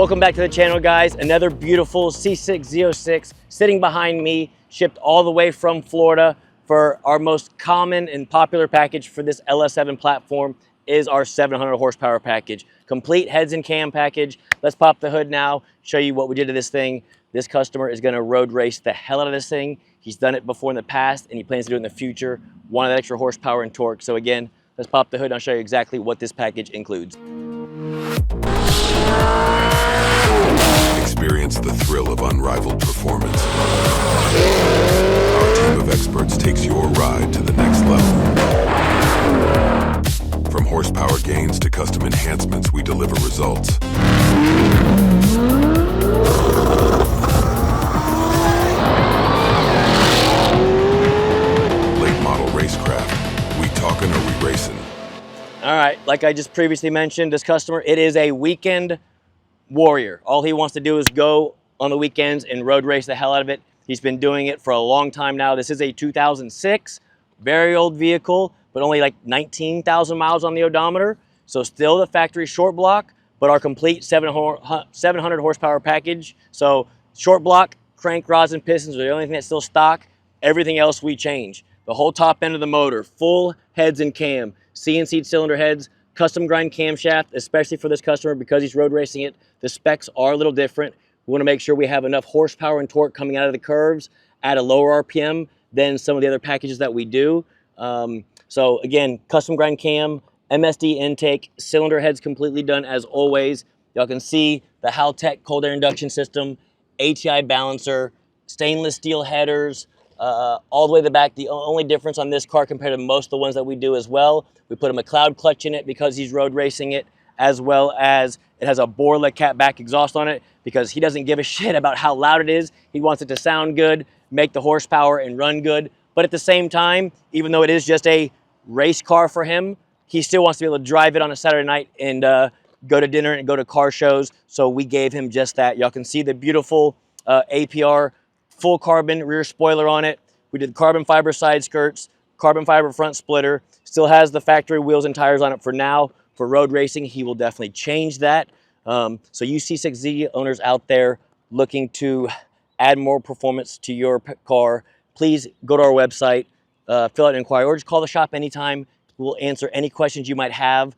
Welcome back to the channel, guys. Another beautiful C6 Z06 sitting behind me, shipped all the way from Florida. For our most common and popular package for this LS7 platform is our 700 horsepower package. Complete heads and cam package. Let's pop the hood now, show you what we did to this thing. This customer is gonna road race the hell out of this thing. He's done it before in the past and he plans to do it in the future. Wanted that extra horsepower and torque. So again, let's pop the hood and I'll show you exactly what this package includes. Experience the thrill of unrivaled performance. Our team of experts takes your ride to the next level. From horsepower gains to custom enhancements, we deliver results. Late model racecraft. We talking or we racing? All right, like I just previously mentioned, this customer, it is a weekend warrior. All he wants to do is go on the weekends and road race the hell out of it. He's been doing it for a long time now. This is a 2006, very old vehicle, but only like 19,000 miles on the odometer. So still the factory short block, but our complete 700 horsepower package. So short block, crank rods and pistons are the only thing that's still stock. Everything else we change. The whole top end of the motor, full heads and cam, CNC cylinder heads, custom grind camshaft, especially for this customer because he's road racing it. The specs are a little different. We want to make sure we have enough horsepower and torque coming out of the curves at a lower RPM than some of the other packages that we do. So again, custom grind cam, MSD intake, cylinder heads completely done as always. Y'all can see the Haltech cold air induction system, ATI Balancer, stainless steel headers, all the way to the back. The only difference on this car compared to most of the ones that we do as well, we put a McLeod clutch in it because he's road racing it, as well as it has a Borla Catback exhaust on it because he doesn't give a shit about how loud it is. He wants it to sound good, make the horsepower and run good. But at the same time, even though it is just a race car for him, he still wants to be able to drive it on a Saturday night and go to dinner and go to car shows. So we gave him just that. Y'all can see the beautiful APR full carbon rear spoiler on it. We did carbon fiber side skirts, carbon fiber front splitter. Still has the factory wheels and tires on it for now. For road racing, he will definitely change that. So you C6Z owners out there looking to add more performance to your car, please go to our website, fill out an inquiry, or just call the shop anytime. We'll answer any questions you might have.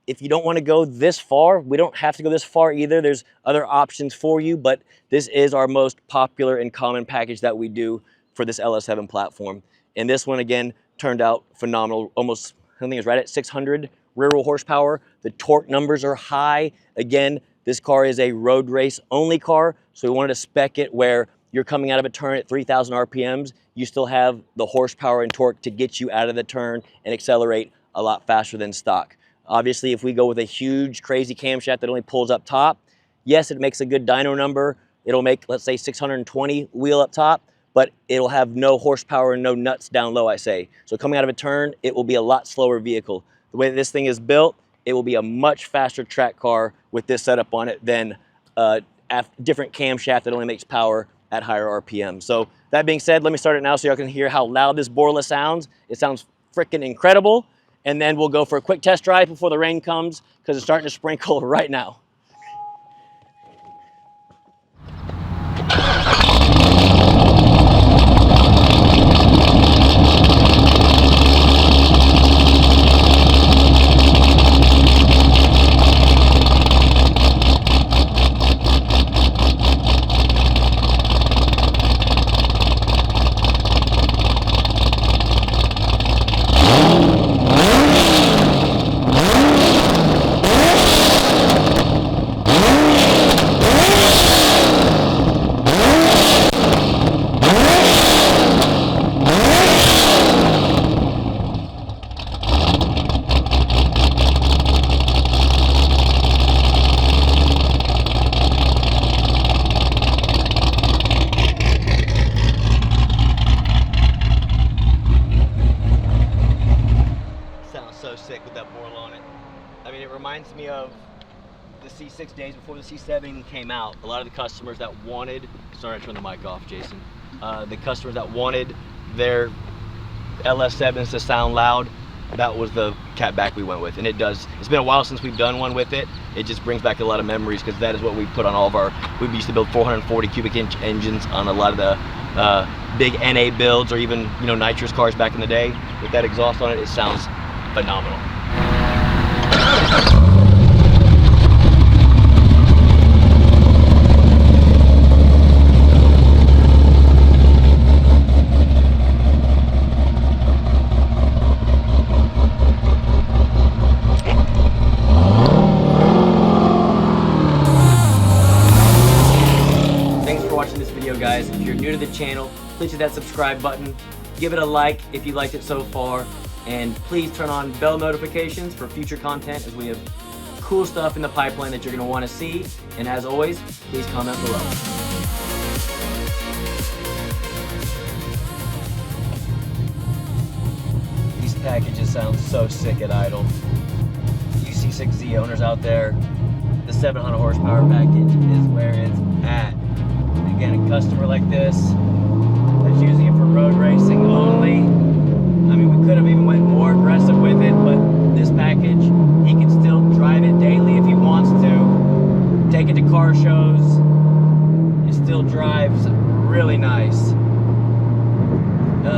If you don't want to go this far, we don't have to go this far either. There's other options for you, but this is our most popular and common package that we do for this LS7 platform. And this one, again, turned out phenomenal. Almost, I think it's right at 600 rear wheel horsepower. The torque numbers are high. Again, this car is a road race only car, so we wanted to spec it where you're coming out of a turn at 3,000 RPMs, you still have the horsepower and torque to get you out of the turn and accelerate a lot faster than stock. Obviously, if we go with a huge, crazy camshaft that only pulls up top, yes, it makes a good dyno number. It'll make, let's say, 620 wheel up top, but it'll have no horsepower and no nuts down low, I say. So coming out of a turn, it will be a lot slower vehicle. The way this thing is built, it will be a much faster track car with this setup on it than a different camshaft that only makes power at higher RPM. So that being said, let me start it now so y'all can hear how loud this Borla sounds. It sounds freaking incredible. And then we'll go for a quick test drive before the rain comes because it's starting to sprinkle right now. Sick with that Borla on it. I mean, it reminds me of the C6 days before the C7 came out. A lot of the customers that wanted, sorry, I turned the mic off, Jason. The customers that wanted their LS7s to sound loud, that was the Catback we went with, and it's been a while since we've done one with it. It just brings back a lot of memories because that is what we put on all of our, we used to build 440 cubic inch engines on a lot of the big NA builds, or even, you know, nitrous cars back in the day. With that exhaust on it, it sounds phenomenal. Guys, if you're new to the channel, please hit that subscribe button, give it a like if you liked it so far, and please turn on bell notifications for future content, as we have cool stuff in the pipeline that you're going to want to see. And as always, please comment below. These packages sound so sick at idle. You C6 Z owners out there, the 700 horsepower package is where it's at. Again, a customer like this that's using it for road racing only. I mean, we could have even went more aggressive with it, but this package, he can still drive it daily if he wants to. Take it to car shows. It still drives really nice.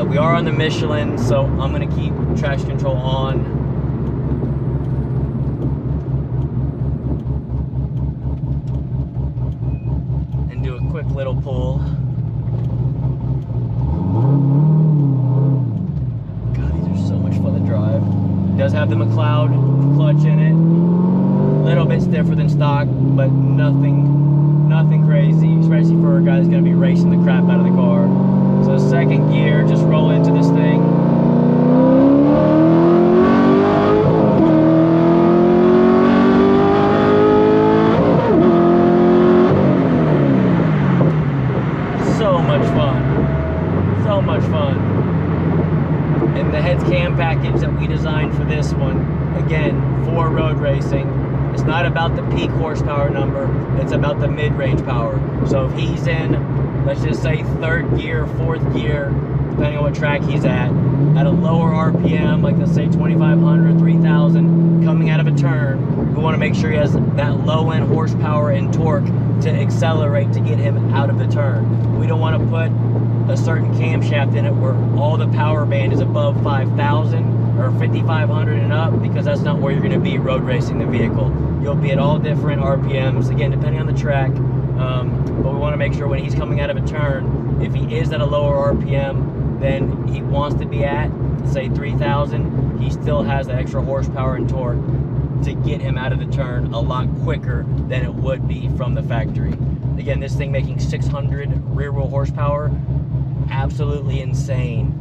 We are on the Michelin, so I'm gonna keep traction control on. Quick little pull. God, these are so much fun to drive. It does have the McLeod clutch in it. A little bit stiffer than stock, but nothing crazy, especially for a guy that's gonna be racing the crap out of the car. So second gear, just roll into this thing. So much fun. And the heads cam package that we designed for this one, again, for road racing, it's not about the peak horsepower number, it's about the mid-range power. So if he's in, let's just say third gear, fourth gear, depending on what track he's at a lower RPM, like let's say 2,500, 3,000, coming out of a turn, we want to make sure he has that low-end horsepower and torque to accelerate to get him out of the turn. We don't want to put a certain camshaft in it where all the power band is above 5,000 or 5,500 and up, because that's not where you're going to be road racing the vehicle. You'll be at all different RPMs, again, depending on the track. But we want to make sure when he's coming out of a turn, if he is at a lower RPM than he wants to be at, say 3,000, he still has the extra horsepower and torque to get him out of the turn a lot quicker than it would be from the factory. Again, this thing making 600 rear wheel horsepower, absolutely insane.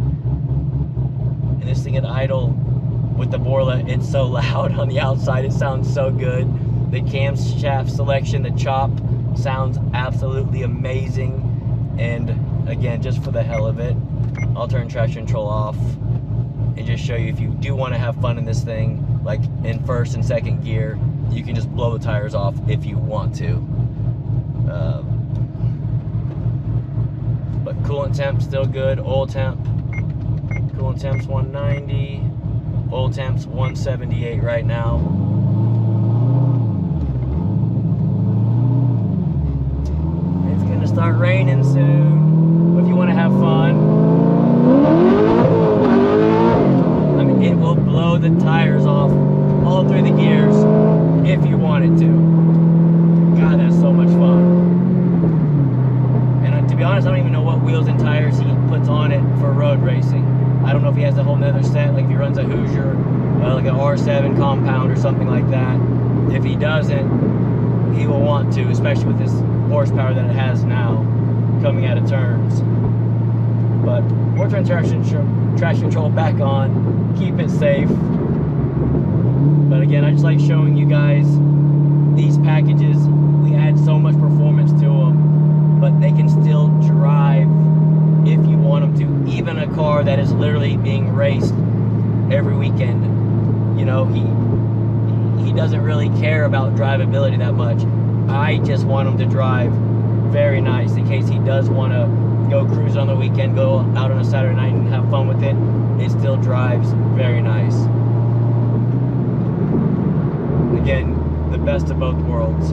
And this thing at idle with the Borla, it's so loud on the outside, it sounds so good. The camshaft selection, the chop, sounds absolutely amazing. And again, just for the hell of it, I'll turn traction control off and just show you, if you do want to have fun in this thing, like in first and second gear, you can just blow the tires off if you want to. But coolant temp still good. Oil temp, coolant temp's 190, oil temp's 178 right now. It's gonna start raining soon, but if you want to have fun, I mean, it will blow the tires off all through the gears if you wanted to. God, that's so much fun. And to be honest, I don't even know what wheels and tires he puts on it for road racing. I don't know if he has a whole nother set, like if he runs a Hoosier, like an R7 compound or something like that. If he doesn't, he will want to, especially with this horsepower that it has now coming out of turns. But we'll turn traction control back on, keep it safe. But again, I just like showing you guys these packages. We add so much performance to them, but they can still drive if you want them to. Even a car that is literally being raced every weekend, you know, he doesn't really care about drivability that much. I just want him to drive very nice in case he does want to go cruise on the weekend, go out on a Saturday night and have fun with it. It still drives very nice. best of both worlds.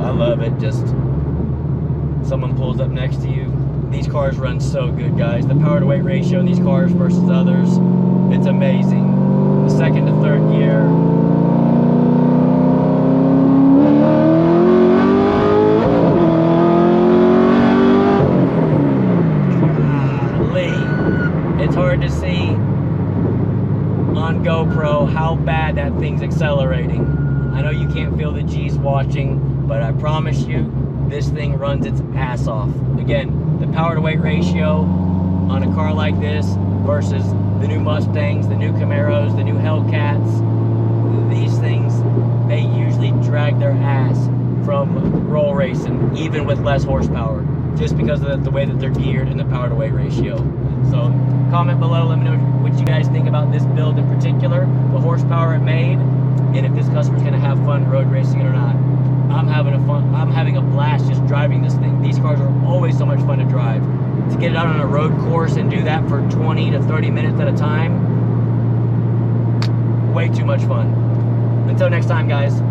I love it. Just someone pulls up next to you. These cars run so good, guys. The power to weight ratio in these cars versus others, it's amazing. The second to third gear. Golly. It's hard to see on GoPro how bad that thing's accelerating. I know you can't feel the G's watching, but I promise you, this thing runs its ass off. Again, the power to weight ratio on a car like this versus the new Mustangs, the new Camaros, the new Hellcats, these things, they usually drag their ass from roll racing, even with less horsepower, just because of the way that they're geared and the power to weight ratio. So comment below, let me know what you guys think about this build in particular, the horsepower it made, and if this customer's gonna have fun road racing it or not. I'm having a blast just driving this thing. These cars are always so much fun to drive. To get it out on a road course and do that for 20 to 30 minutes at a time, way too much fun. Until next time, guys.